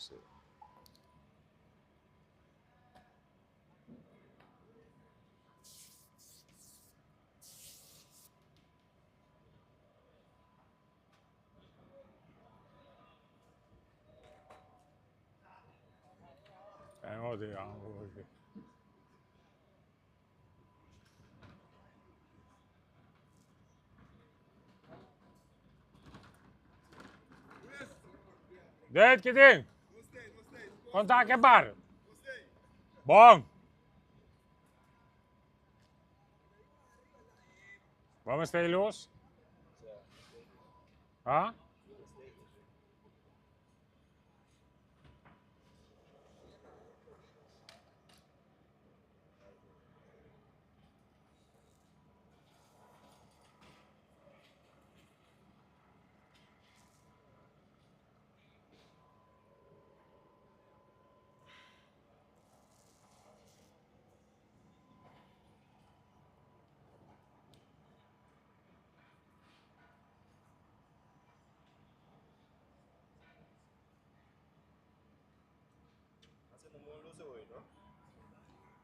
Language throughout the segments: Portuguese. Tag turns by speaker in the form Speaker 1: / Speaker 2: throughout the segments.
Speaker 1: Sí. No, digamos, porque... Dead, que tem? Quanto tá que bar? Bom. Vamos ter luz? Hã?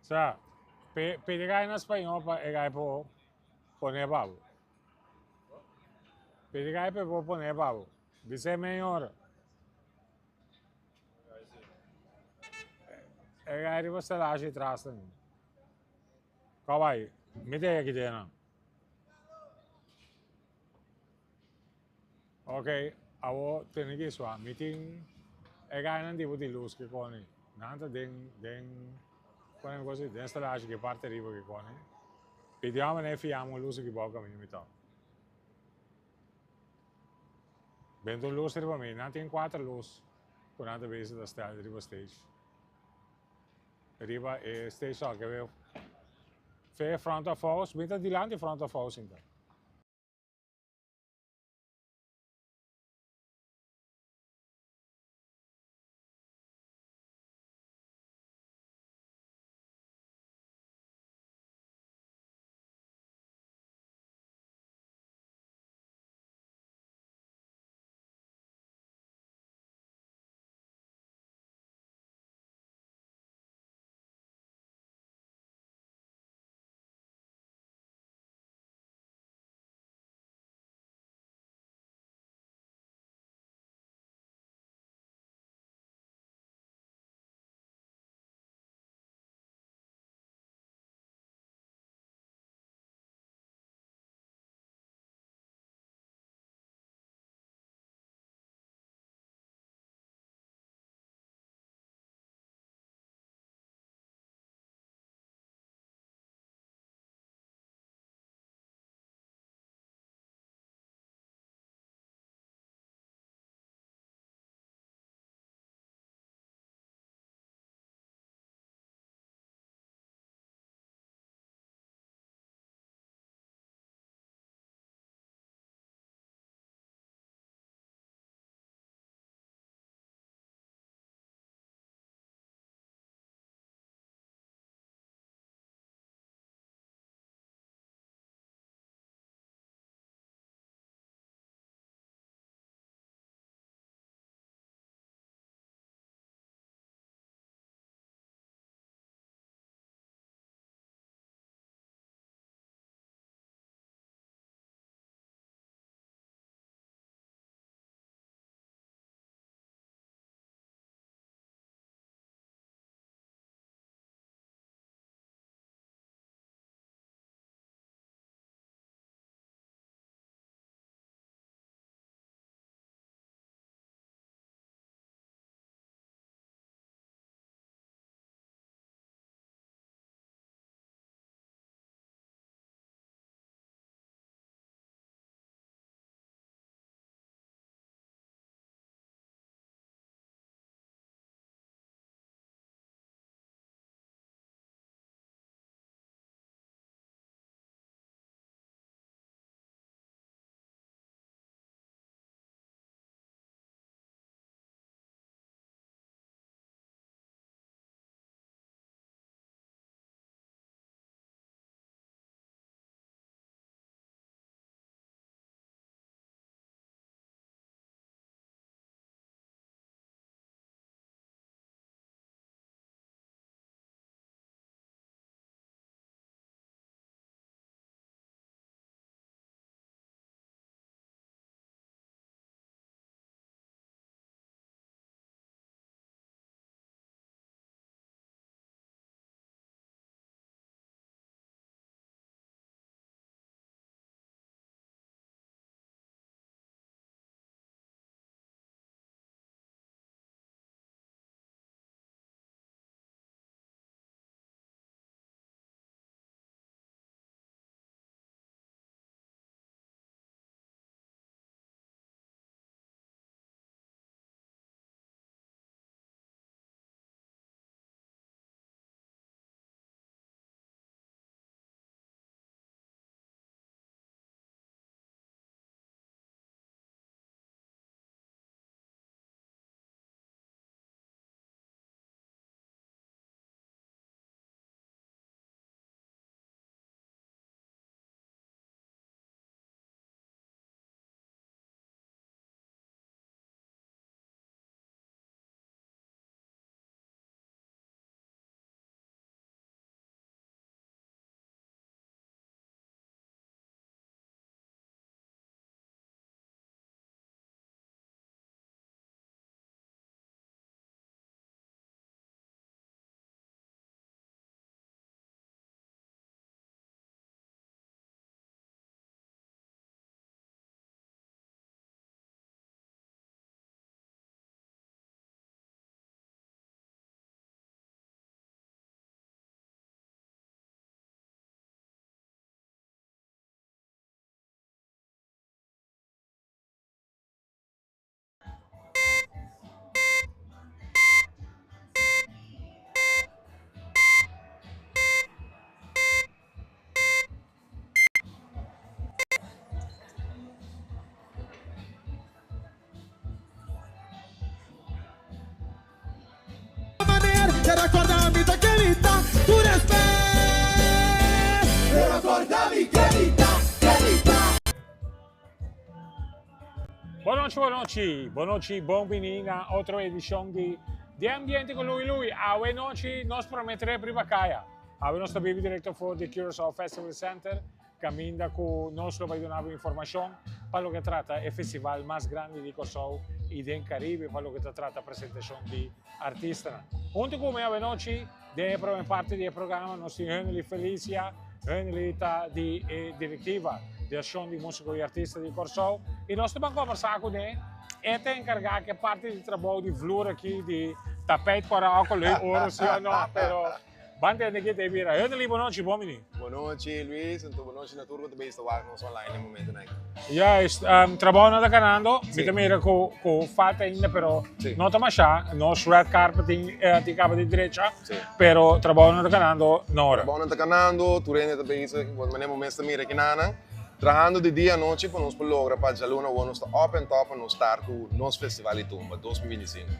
Speaker 1: Sa, pedirá em espanhol para poner babo. Pedirá para poner babo. Dice melhor. É você lá de trás também. Qual vai? Me dê aqui dentro. Ok, avo tenho que isso, meeting não tipo de luz que cone. Nada quando coisa desta lá que parte riba que cone. Pediamo ne fiamo luz que boca minha então. Bento luz riba mim, não tem quatro luz. Por nada vezes da estrada riba stage. Riba é stage só que veio. Fé front of house, benta de lá de front of house então.
Speaker 2: Acordami querida, tu respect. Acordami querida, querida.
Speaker 1: Boa noite, bem-vindo a outra edição de Ambiente com Lui. A noite nós prometemos para Bacaia. A nossa baby diretor for the Curaçao Festival Center, caminha com nós para dar informação para o que trata o festival mais grande de Curaçao e do Caribe, para o que trata a apresentação de artistas. Junto com a noite, de parte do programa, nós temos Henry Felicia, Henry de diretiva de ação de música e artista de Curaçao, e nós vamos conversar com ele. Ele é encarregado que parte do trabalho de flor aqui, de tapete para álcool, ouro, sim ou não, mas bande aqui de vira. Henry, boa noite, bom menino.
Speaker 3: Boa noite, Luiz. Então, boa noite na turma também está online no momento, né?
Speaker 1: Yes, trabalho não está ganhando, me também com falta ainda, mas não está mais já, nosso red carpet tem cabo de direita, mas trabalho não está ganhando na hora.
Speaker 3: Trabalho não está ganhando, tu ainda também está, no momento também aqui na trabalhando de dia à noite para nós lograr para a luna, nós está open top para nós estar com o nosso festival de tumba 2025.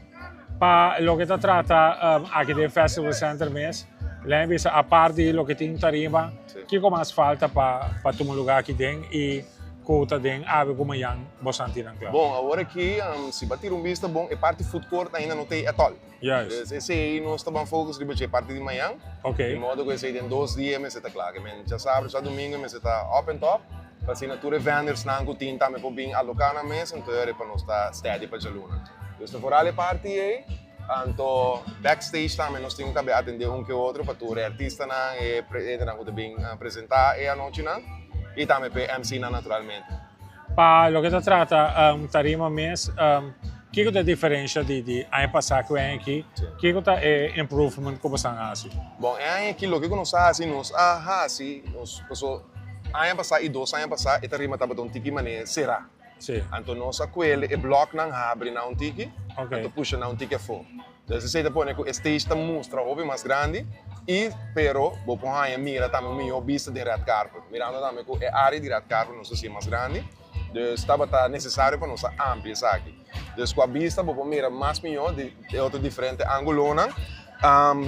Speaker 1: Para o que se trata aqui do Festival Center mesmo, lembra-se, a parte do que tem tarima, o que mais falta para tomar lugar aqui dentro e conta dentro, ave como yang, você sentir claro.
Speaker 3: Bom, agora aqui, se bater vista, bom, a parte food court ainda não tem atol.
Speaker 1: Yes.
Speaker 3: Esse aí nós estamos focus de a parte de manhã, de modo que esse aí tem 2 dias, mas está claro, já sábado, já domingo, mas está open top. Para assinatura vendors na angutin também para bem alocar na mesa, então é para nós estar steady para a luna. Então, for a parte aí, então backstage também nós temos que atender que outro para o artista na e também apresentar e a noite na e também para MC na naturalmente.
Speaker 1: Para o que se trata tarima mês, que é a diferença de ano passado que aqui? Que é o improvement que você faz?
Speaker 3: Bom, é aquilo que nós fazemos, nós pessoas ano passado e 2 anos passado, e tarima estava um tiki mané será.
Speaker 1: Sim.
Speaker 3: Então nós aquele e bloco não abre na tiki, então puxa na tiki fora. Então se você põe que o stage está mostra o mais grande e pero vou pôr aí mira também melhor vista de red carpet. Mirando também que a área de red carpet não sei mais grande, então estava necessário para nós ampliar isso aqui. Então com a vista vou mira mais melhor de outro diferente ângulo não.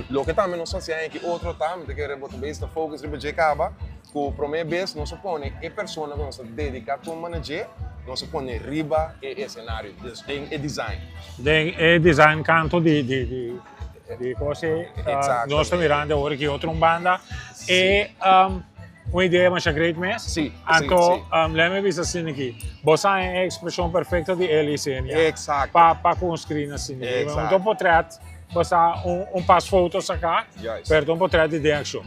Speaker 3: Lo que também nós fazemos é que outro também que quer botar vista focus de acaba que para mim vez nós põe a pessoa que nós dedica para manager nós põe riba e cenário tem e design
Speaker 1: design canto de coisas nós estamos mirando agora que outra banda e uma ideia mais great mess
Speaker 3: sim
Speaker 1: então lembra-me assim aqui você é a expressão perfeita de Alice
Speaker 3: exato
Speaker 1: para construir assim então portrait você passo foto sacar perto portrait de action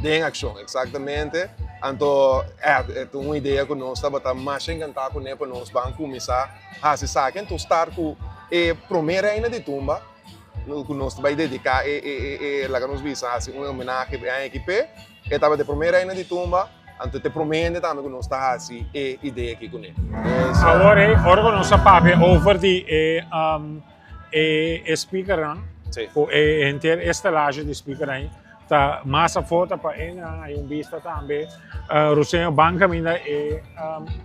Speaker 3: exatamente então é uma ideia que nós estava mais encantado com ele para nós vamos começar a se saber então estar com a primeira ainda de tumba que nós vai dedicar e lá que nós vimos assim uma homenagem à equipe e estava de primeira ainda de tumba então te promete também que nós está assim a ideia aqui com ele
Speaker 1: agora que nós sabemos over de speaker e inteira estelagem de speaker aí tá massa foto para ena e vista também Rosinha banca minha e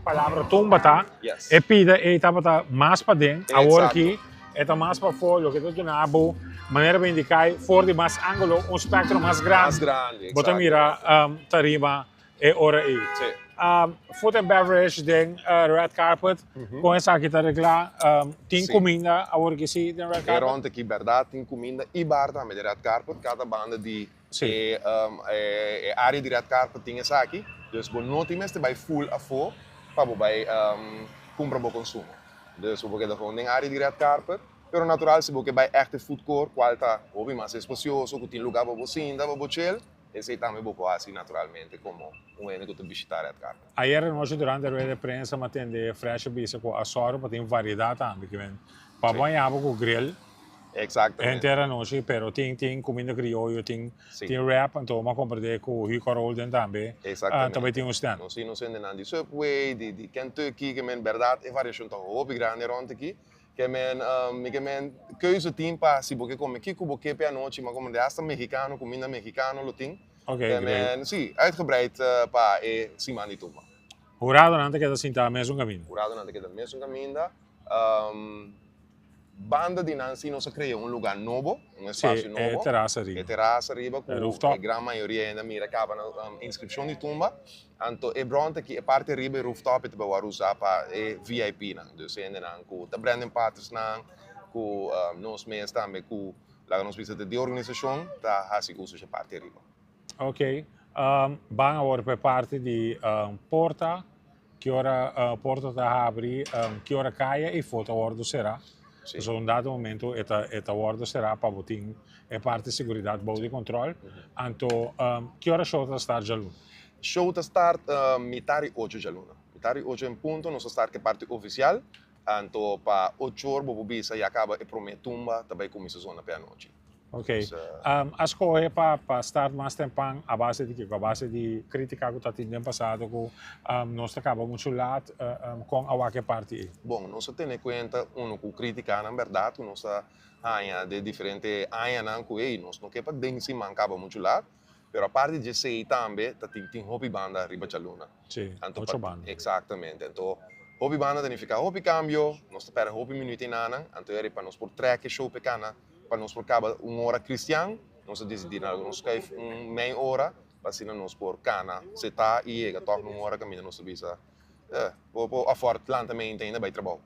Speaker 1: palavra tumba tá e pida e tá mais para dentro agora aqui é tá mais para fora o que tu na abo maneira bem indicar for de mais ângulo espectro mais grande bota mira tarima e hora aí food and beverage den red carpet com essa aqui tá regla tem comida agora que sim den red carpet
Speaker 3: rond aqui verdade tem comida e bar também de red carpet cada banda de área de red carpet tem essa aqui dus bom não tem mais vai full a for para vai comprar bom consumo dus o porque da tem área de red carpet pero natural se porque vai echt food court qual tá ouve mais espacioso que tem lugar para você ainda para você esse também vou assim naturalmente como um ene que tu visitar red carpet
Speaker 1: ayer nós durante a rede de prensa matende fresh bisa com açor para ter variedade também que vem para banhar com grill
Speaker 3: exatamente
Speaker 1: inteira noite pero tem comida criolla tem rap então uma comprar com o Rico Rolden também também tem stand
Speaker 3: nós não sendo de Subway de Kentucky que men verdade é variação tão hoop grande rond aqui que men keuze team para se porque come aqui com porque à noite mas como de hasta mexicano comida mexicano lo tem que men sim uitgebreid para e cima de tudo
Speaker 1: Jurado não te queda assim tá mesmo caminho
Speaker 3: jurado não te queda mesmo caminho banda di Nancy non si crea un lugar nuovo, un spazio
Speaker 1: Sì,
Speaker 3: nuovo.
Speaker 1: e terrazza arriba.
Speaker 3: E terrazza arriba, con
Speaker 1: rooftop.
Speaker 3: la gran maioria ainda mira acaba na inscrizione di tumba. Anto e bronte que a parte arriba rooftop e vai usar para VIP não. Dus ainda não com a Brandon Partners não, com nós mesmos também com lá nós visita de organização, tá assim usa essa parte arriba.
Speaker 1: Ok. Van agora para parte de porta, que hora porta está a abrir, que hora caia e foto agora será.
Speaker 3: Sim.
Speaker 1: So, um dado momento, esta agora será para botar a parte de segurança, bom de controle. Então, que hora show está já lá?
Speaker 3: Show está start metade 8 de luna. Metade 8 em ponto, nós start que parte oficial. Então, para 8 horas, vou bisa e acaba e prometo tumba, também começa a zona para a noite.
Speaker 1: Ok. As coisas para estar mais tempo a base de que a base de crítica que está tendo no passado que nós acaba muito lado com a que parte.
Speaker 3: Bom, nós temos em conta que crítica na verdade, nós de diferentes áreas que aí nós não quer nem se mancava muito lado, mas a parte de sei também tem hobby banda riba de luna.
Speaker 1: Sim, muito banda.
Speaker 3: Exatamente. Então hobby banda significa hobby cambio, nós espera hobby minuto em ano, então é para nós por track show pequena. Para nós por cabo uma hora cristiano, nós decidimos nós escreve meia hora, para assim nós por cana, se tá e chega toca uma hora caminha nós visa, a forte lentamente ainda vai trabalhar.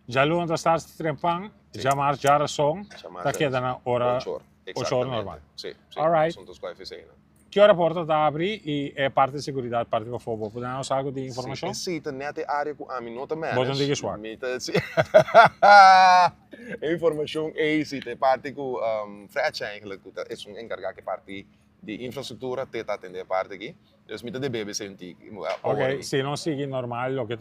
Speaker 1: Já lo onde está trempang, já mais já a som, tá queda na hora 8 horas normal.
Speaker 3: Sim,
Speaker 1: Alright.
Speaker 3: São todos quais ainda.
Speaker 1: Que hora a porta está a abrir e é parte de segurança, parte do fogo. Podemos dar algo de informação?
Speaker 3: Sim, net área que a mim não também.
Speaker 1: Bota diga swag.
Speaker 3: Informação é isso, é parte que Fred eigenlijk é um encarregado que parte de infraestrutura, tenta atender a parte aqui. Dus met de bebê senti.
Speaker 1: Ok, se não seguir normal, o que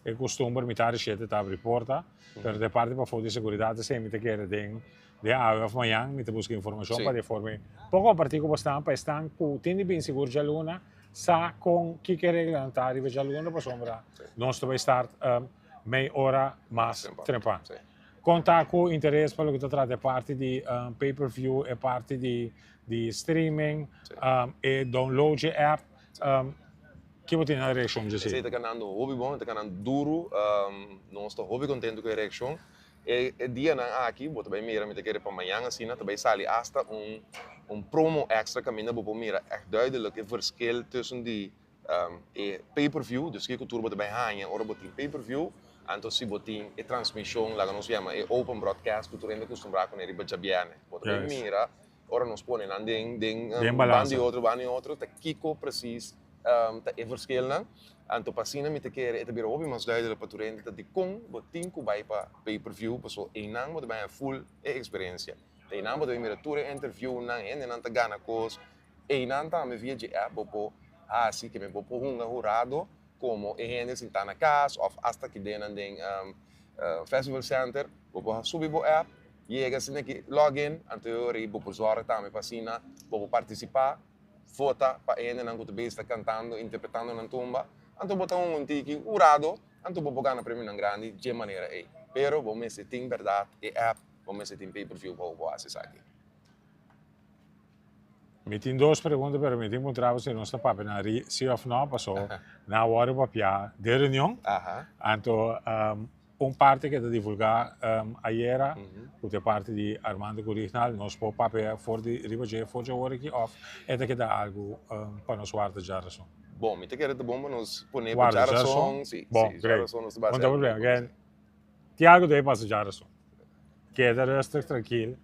Speaker 1: é costume, mitad de tá abrir porta, pero de parte para fogo de segurança, se me te quer de amanhã, me te busca informação para de forma. Pouco a partir como estão, para estar com tem bem seguro já luna, sa com que regulamentar e já luna para sombra. Nós vai estar meia hora mais trempa. Contar com interesse para o que está tratando parte de pay-per-view, é parte de streaming, e download de app. Que você tem na reação de
Speaker 3: Você está ganhando hobby bom, está ganhando duro, nós estamos hobby contente com a reação. E dia na aqui, vou também mirar, me querer para amanhã assim, também sali hasta promo extra caminho para mira echt duidelijk het verschil tussen die pay-per-view, dus que turbo também hanha, ora botin pay-per-view, então se botin e transmissão, lá nós chama e open broadcast, que tu ainda acostumado com ele para biane. Vou também mira, ora nós põe na band e outro, tá kiko precies, tá e verschil não. Anto pasina mi te kere het biro hobby mas duidelijk para turente dat die kon botin ku bij pa pay-per-view paso inang mo de bij full experiência. Te inang mo de mira tour interview na en nan ta gana kos inang ta me via de app bopo assim que me bopo hunga jurado como gente sin ta na casa of hasta que den ding festival center bopo subi bo app llega sin que login anto ri bopo zorg ta me pasina bopo participar vota pa ene nan ku te besta cantando interpretando na tumba. Anto botar tiki urado, anto bobo gana prêmio na grande de maneira aí. Pero vou me tem verdade e app, vou me tem pay-per-view para o acessar aqui.
Speaker 1: Me tem duas perguntas, pero me tem encontrado se não está para na se of não passou na hora para de reunião. Anto parte que está divulgar ayer, que é parte de Armando Original, nós por papel for de ribaje for de hora aqui off, é que dá algo para nós guardar já razão.
Speaker 3: Bom, me te quero de bom para nos poner para já razão, sim.
Speaker 1: Bom, great. Não tem problema, again. Tem algo de para já razão. Que é de tranquilo,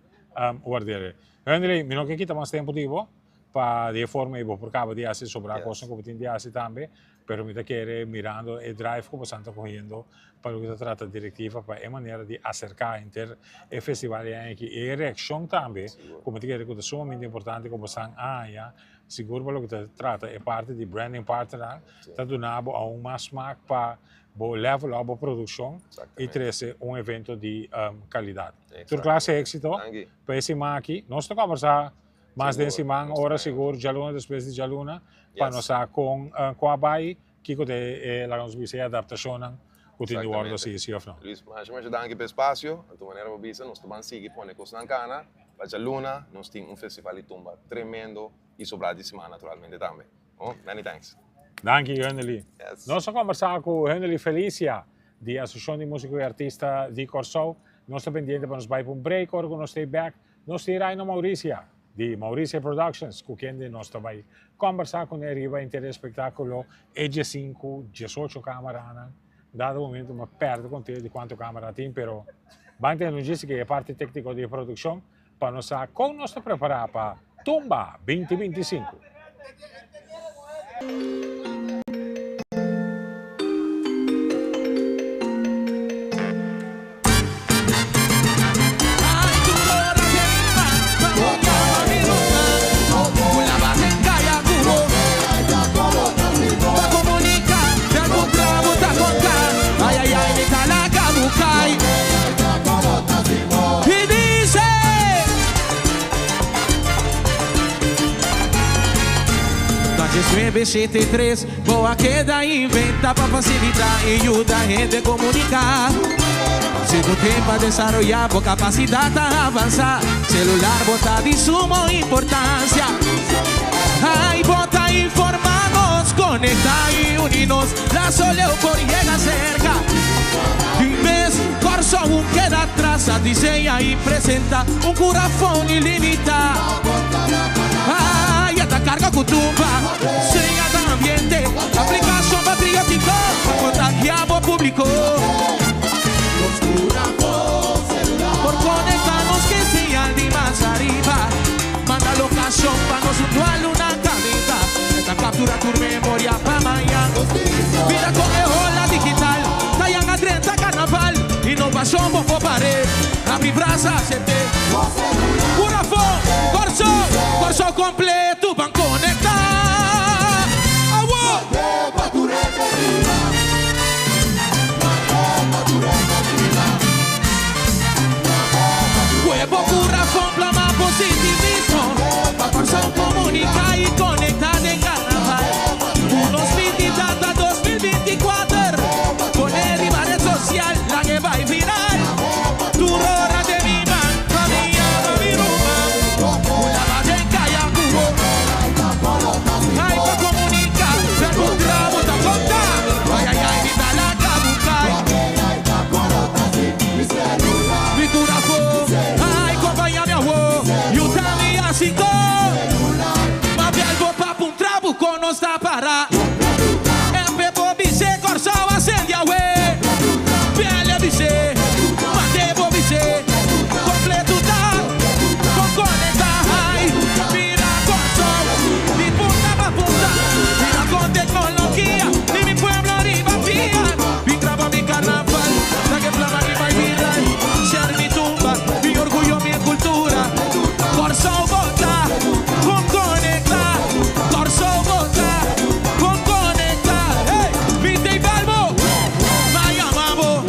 Speaker 1: guardar. Henry, me não quer quitar mais tempo tipo para de forma ibo por cabo de assim sobre a coisa como tem de assim também, pero me te quero mirando e drive como estão correndo para o que se trata de diretiva para a maneira de acercar inter e festival aqui e reação também, como te quero que é sumamente importante como estão já seguro para o que se trata é parte de branding partner, está donado a mais smack para o level up da produção e trazer evento de qualidade. Tudo classe êxito para esse aqui, nós estamos conversar mais de semana, hora seguro, já luna, depois de já luna, para nós com a BAI, que é a nossa adaptação, continuar a se of não.
Speaker 3: Luís, mas danke pelo espaço, a tua maneira de bisa, nós também seguimos com coisa na cana, para já luna, nós temos festival de tumba tremendo e sobrar de semana naturalmente também. Many thanks.
Speaker 1: Dank je, Henry. Nós estamos conversando com Henry Felicia, da Associação de Músicos e Artistas de Corsou. Nós estamos pendentes para nos vai para um break, ou nós estamos back. Nós estamos aí na Maurícia, de Maurícia Productions, com quem nós estamos conversar com ele, vai ter espetáculo, EG5, 18 câmeras, dado momento, uma perda com de quanto câmera tem, pero vai ter notícia que é parte técnica de produção, para nós como nós estamos preparados para Tumba 2025.
Speaker 4: BCT3, boa queda inventa para facilitar e ajudar a gente a comunicar. Se tu tem para desarrollar boa capacidade a avançar, celular bota de suma importância. Ai, bota informar-nos, conectar e unir-nos, la soleu por llegar cerca. Em vez, corso queda atrás, desenha e apresenta curafone ilimitado. Ai, esta carga cutumba, sem a ambiente, aplicação patriótica, contagiar o público. Por conectarnos que señal de más arriba, manda locación para nos usual una camita. Esta captura tu memoria para mañana. Vida con ejola digital, tallan a 30 carnaval, inovación por pared, abrir brasa, acepté. Curafón, corso completo, van conectar. Agua. Huevo, curafón, plama, positivismo. Pa' corso comunicar y conectar de carnaval. Unos 20 data 2024. Poner y red social, la que va a viral. Tu hora de mi man, familia, mi rumba. Una vagenca y a cubo. Ay, pa' comunicar, se encontra, bota, bota. Ay, ay, ay, vida la cabucay. Mi curafón, ay, compañía mi abuelo. Y usted mi asito. Ma belbo pa' un trabuco no está para. En pepo dice, corso va a ser de agüe. Pele dice, mandebo dice. Completo da, con conecta, ay. Mira corso, mi punta pa' punta. Mira con tecnología, ni mi pueblo ni va a fiar. Mi traba, mi carnaval, la que flama ni va a virar. Ser mi tumba, mi orgullo, mi cultura. Corso vota, con conecta. Corso vota, con conecta. Hey, vinte y balbo, vaya mambo.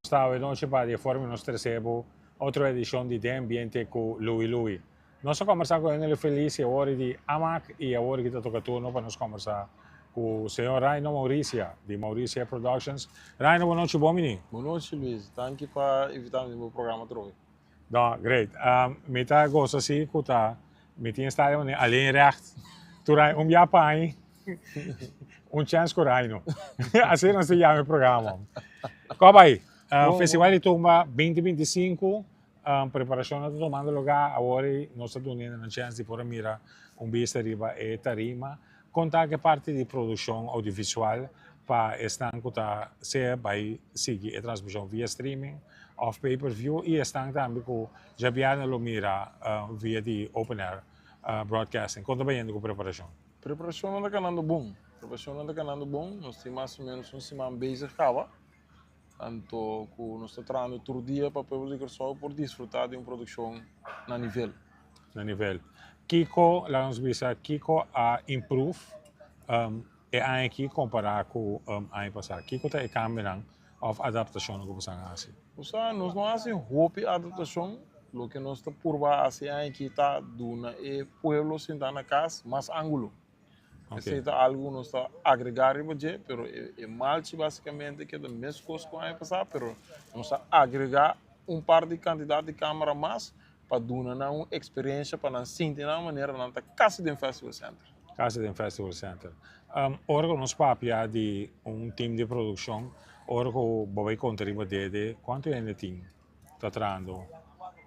Speaker 1: Stavo noche para de forma nós recebo outra edição de Ambiente com Louis. Nós conversamos com ele feliz e agora de AMAC e agora que está tocando turno para nós conversar com o senhor Raino Maurícia, de Maurícia Productions. Raino, boa noite, bom menino.
Speaker 5: Boa noite, Luiz. Thank you por invitar-me no meu programa hoje.
Speaker 1: Nou, great. Met dat goes als ik goed met die stadion alleen recht. Toen hij Japan, chance com Raino. Assim nós temos o programa. Como aí? Festival de Tumba 2025, preparação está tomando lugar. Agora nós estamos tendo a chance de poder mirar vista riba e tarima. Contar que parte de produção audiovisual para estar se vai seguir a transmissão via streaming of pay-per-view e estão também com já lo mira via de open air broadcasting. Conta bem com a preparação.
Speaker 5: Preparação não está canando bom. Nós temos mais ou menos uma semana base acaba. Então, nós estamos trabalhando todo dia para o povo de Corsou por desfrutar de uma produção na nível. Kiko, lá nos bisa, Kiko a improve e aqui comparar com ano passado. Kiko está cambiando of adaptação que você faz. Nós não fazemos roupa adaptação, o que nós estamos por fazer aqui está duna e pueblo sentar na casa, mais ângulo. Okay. Esse é algo que nós estamos agregar mas é mal basicamente que é a mesma coisa que o ano passado, mas nós estamos agregar par de quantidade de câmera mais para dar uma experiência para nós sentir de uma maneira que não está quase de um festival center. Casa de Festival Center. Ora nos papia de team de produção, ora que vai contribuir de quanto é team está trabalhando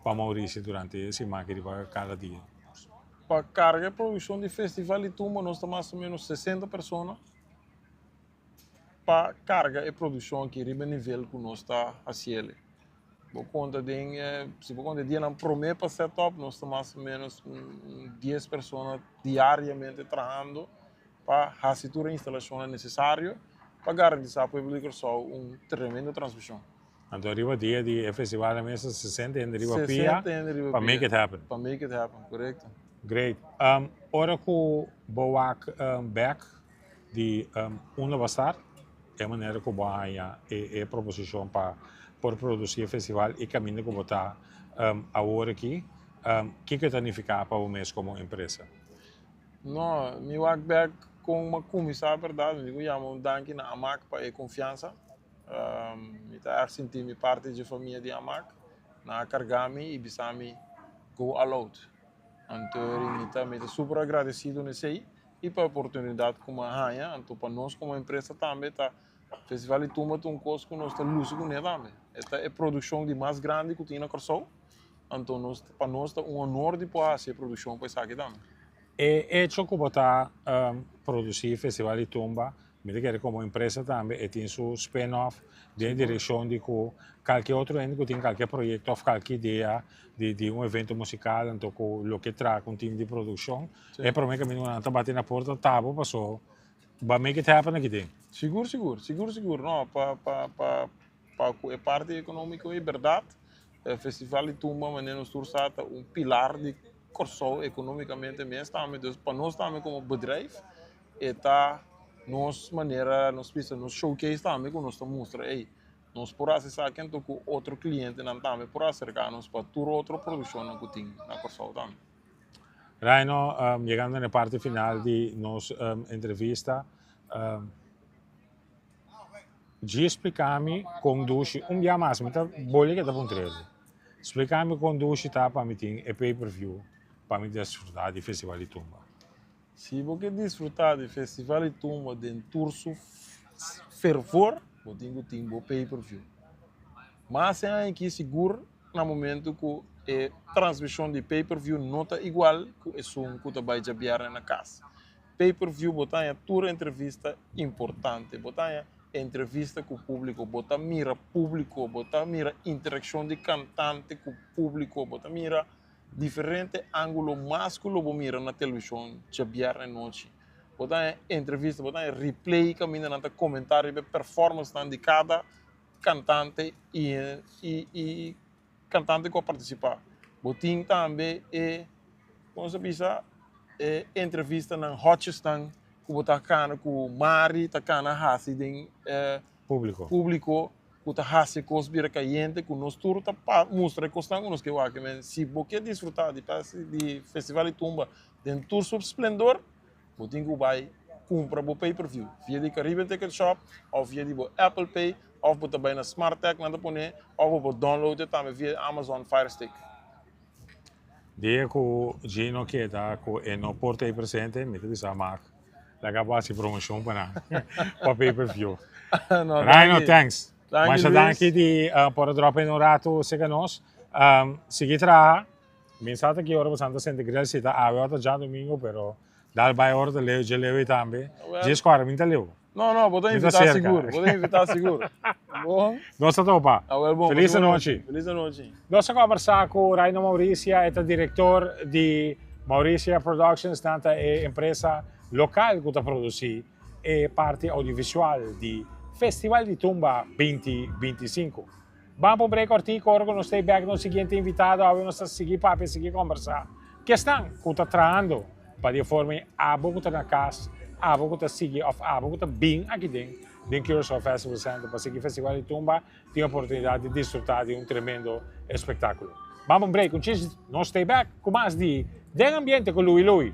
Speaker 5: para Maurício durante esse máquina para cada dia.
Speaker 6: Para carga e produção de festival e tumba, nós estamos mais ou menos 60 pessoas. Para carga e produção aqui, no nível que nós está a cielo. Por conta de, se por conta de não prometer para setup, nós estamos mais ou menos 10 pessoas diariamente trabalhando para a estrutura instalação necessária para garantir a público só tremenda transmissão.
Speaker 5: Então, arriba dia de festival a mesa 60 e arriba pia para make it happen.
Speaker 6: Para make it happen, correto.
Speaker 5: Great. Ora que boak back de onde vai estar, é a maneira que vai a proposição para por produzir festival e caminho que botar agora aqui, que significa para o mês como empresa?
Speaker 6: Não, me work back com uma comissão, verdade, eu chamo danke na AMAC para a confiança. Me está sentindo parte da família de AMAC, na cargami e bisami go allowed. Então, me está super agradecido nesse aí e para a oportunidade como a rainha, então para nós como empresa também tá festival de tumba tem coisa que nós está lúcido com ele também. Esta é a produção de mais grande que tem na Corsol, então para nós é honor de poder fazer produção para isso aqui também.
Speaker 5: E ciò che botar produzir festival de tumba, mi dice como empresa também e tem seu spin-off de direção de que qualquer outro ente que tem qualquer projeto ou qualquer ideia de evento musical, então o que traz um time de produção, é para mim que não está batendo na porta, tá bom, passou, vai make it happen aqui dentro.
Speaker 6: Seguro, não, para a parte econômica é verdade, o festival de tumba, mas nós turçata pilar de Corsol economicamente mesmo, também, para nós também como bedrijf, está nossa maneira, nos showcase também, que nós mostramos, nós por acessar aqui com outro cliente, não também por acercar-nos para toda outra produção que tem na Corsol também.
Speaker 5: Raino, chegando na parte final de nossa entrevista, de explicar-me conduz dia mais, mas bolha que está com 13. Explicar-me conduz tá para mim tem é pay-per-view para me desfrutar do festival de tumba.
Speaker 6: Se você desfrutar do festival de tumba dentro do fervor, você tem que pay-per-view. Mas é aqui seguro no momento que a transmissão de pay-per-view não está igual que o som que você vai jabiar na casa. Pay-per-view botar a tua entrevista importante, botar a entrevista com o público, botar mira público, botar mira interação de cantante com o público, botar mira diferente ângulo másculo bo mira na televisão jabiar na noite. Botar a entrevista, botar a replay caminha na comentário de performance de cada cantante e cantante que participar. Botin também como se pensa entrevista na Hotchestan que botar cana com Mari, tá cana hasi den público que tá hasi com os bira caliente que nós tour tá mostra que estão nos que vai que se você desfrutar de festival de tumba dentro tour sub esplendor, botin que vai compra bo pay-per-view via de Caribbean Ticket Shop ou via de Apple Pay ou botar bem na Smart Tag na pone ou bo download também via Amazon Fire Stick.
Speaker 5: Dia que o Gino que está com no porta aí presente, me diz a Mac, la capaz promoção para para pay-per-view. Rhino, thanks. Mas já aqui de por drop no rato chega nós. Seguir tra, mensagem que hora você anda sendo grande se tá a hora já domingo, pero dal vai hora de leu, já leu também. 10:40 leu.
Speaker 6: Não, vou invitar seguro. Bom.
Speaker 5: Nossa topa. Feliz noite.
Speaker 6: Feliz noite.
Speaker 5: Nós vamos conversar com o Raino Maurício, é o diretor de Maurícia Productions, tanto é empresa local que está produzindo e parte audiovisual de Festival de Tumba 2025. Vamos para um break cortico, agora nós estamos back no seguinte invitado, vamos seguir para seguir conversar. Que estão que está trabalhando para de forma a boca na casa, a boca seguir, a boca bem aqui dentro. Dentro do Curaçao Festival Center, para seguir o Festival de Tumba, tem a oportunidade de desfrutar de tremendo espetáculo. Vamos um break, nós estamos back com mais de ambiente com Louie Louie.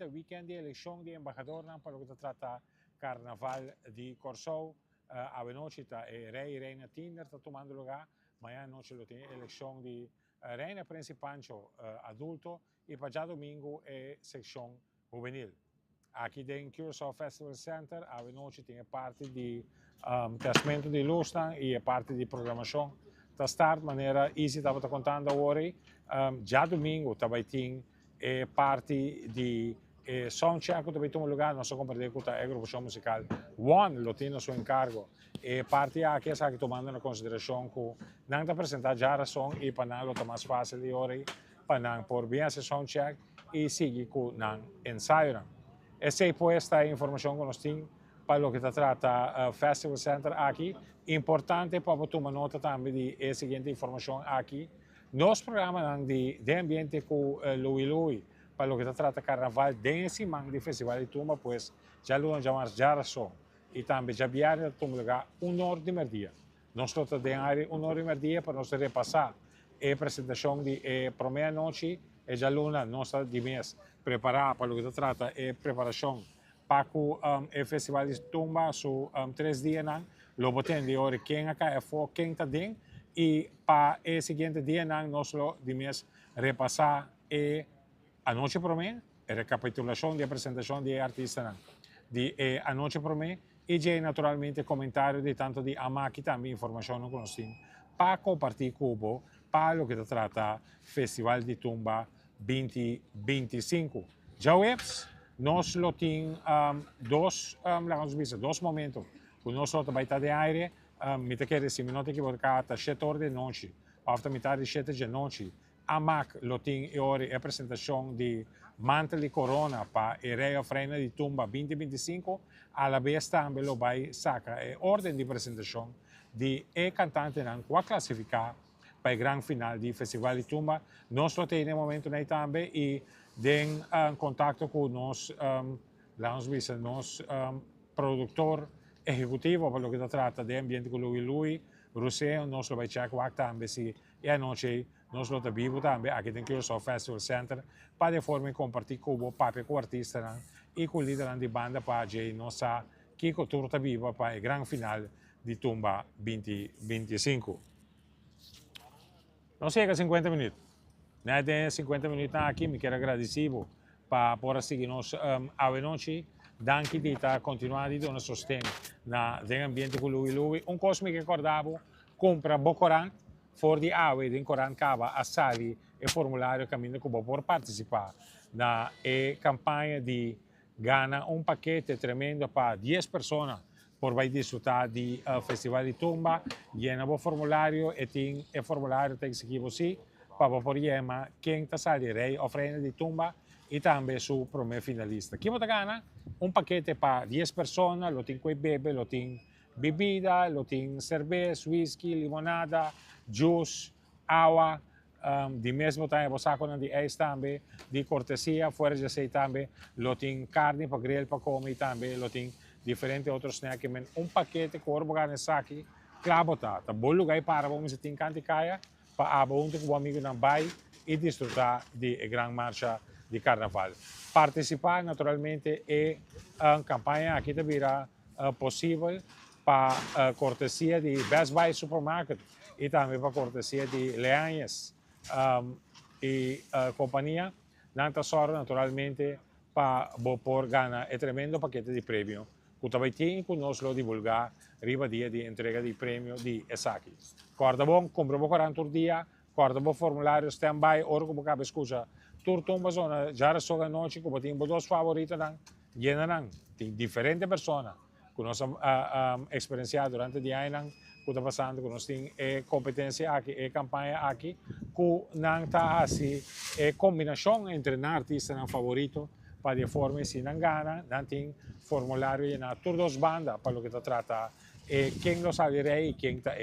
Speaker 1: o weekend de eleição de embaixador para o que trata Carnaval de Corsou. A noite tá rei e reina Tinder tá tomando lugar. Amanhã noite tem eleição de reina principante adulto e para já domingo é seção juvenil. Aqui dentro do Curaçao Festival Center, a noite tem parte de testamento de luz e parte de programação. Da start, maneira easy, estava contando agora, já domingo também tem parte de soundcheck, também tem um lugar, não só compartilhar com a agrupação musical. One lo tem no seu encargo. E parte aqui é que tomando na consideração que não está apresentar já a som e para não é mais fácil de hoje, para não por bem esse soundcheck e seguir com o ensaio. Essa é pois a informação que nós temos para o que trata o Festival Center aqui. Importante para tomar nota também de seguinte informação aqui. Nosso programa de ambiente com Louis Louis, para o que trata Carnaval, desse mangue de Festival de Tumba, pois já lo chamamos já a som. E também já viaja tomar lugar 1 hora de merdia. Nós estamos dando 1 hora de merdia para nós repassar a apresentação de primeira noite e já luna nossa de mês preparar para o que trata a preparação para o Festival de Tumba, so 3 dias, lo botem de hora quem é for quem está dentro e para o seguinte dia, nós de mês repassar a noite para mim, a recapitulação de apresentação de artistas, a noite para mim, e já naturalmente comentário de tanto de Amaki também informação não conhecemos para compartilhar com o para o que trata Festival de Tumba 2025. Já webs, nós temos dois momentos. O nosso vai estar de aire, me quer se me não te equivocar, às 7 horas da noite, after metade de 7 da noite. A MAC tem a apresentação de mantel de corona para a Rei Ofrenda de Tumba 2025. A la vez também vai sacar a ordem de apresentação de cantante que vai classificar para o grande final do Festival de Tumba. Nós temos no momento também e tem contato com nosso produtor executivo para o que trata de ambiente com Louis Rousseau. Nós vamos checar também se a noite nós estamos vivos também aqui no Curaçao Festival Center para de forma compartilhar com o papel com o artista e com o líder de banda para que nossa cultura está viva para o grande final de Tumba 2025. Não chega a 50 minutos. Né, tem 50 minutos aqui, me quero agradecer por seguir-nos a noite. Danke di continuare a sostegno nell'ambiente con lui. Un coso che ricordavo, compra Bocoran, fuori di Aue, in Coran Cava, a Sali e formulario cammino che può partecipare nella campagna di Ghana, un pacchetto tremendo per 10 persone per vai disfrutar di Festival di Tumba, llena un formulario e il formulario te seguivo sì, per poter quem está sali rei ofrenda di Tumba e também su primeiro finalista. Aqui em Ghana, paquete para 10 pessoas, lo tem quei bebe, lo tem bebida, lo tem cerveja, whisky, limonada, juice, água, de mesmo tempo, saco de eis também, de cortesia, fora de sei também, lo tem carne para grill, para comer também, lo tem diferentes outros snacks, paquete que o Ghana saque, claro, tá bom lugar para vamos ter canticaia, para abonte com o amigo não vai e desfrutar de grande marcha de Carnaval. Participar naturalmente é uma campanha aqui também possível para cortesia de Best Buy Supermarket e também para cortesia de Leanhas e companhia. Não só naturalmente para por ganhar é tremendo paquete de prêmio. Que também tem que nós lo divulgar riba dia de entrega de prêmio de Esaki. Corda bom, compra bom 40 dia, corda bom formulário standby, ora como cabe escuta. Turtumba zona, já a noite, como tem dois favoritos, llenan, tem diferentes pessoas que nós experienciado durante o dia, que está passando, que nós temos competência aqui, campanha aqui, que não está assim, combinação entre um artista e um favorito, para de forma se não gana, não tem formulário na todas as bandas, para o que está trata, quem lo salirá e quem está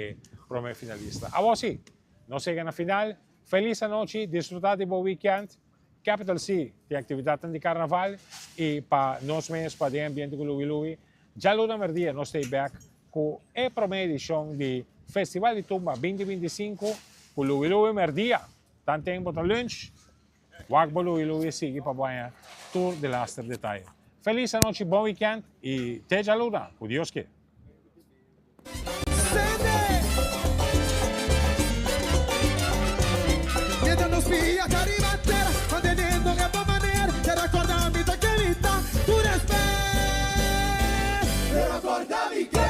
Speaker 1: primeiro finalista. Agora sim, nós chegamos na final, feliz noite, desfrutar de bom weekend. Capital C tem atividade de carnaval e para nós mesmos, para o ambiente com o Louis, já no merdia nós estamos back com a primeira edição de Festival de Tumba 2025 com o Louis merdia. Tanto tempo para lunch, Wagbolu e Luis sigue para banhar tour de laster detalhe. Feliz noite, bom weekend e te saluda, com Deus que.
Speaker 2: Niente non spia che arriva a terra, ma vedendo che buona maniera, che raccorda la vita che vita, tu ne speri. E raccordavi che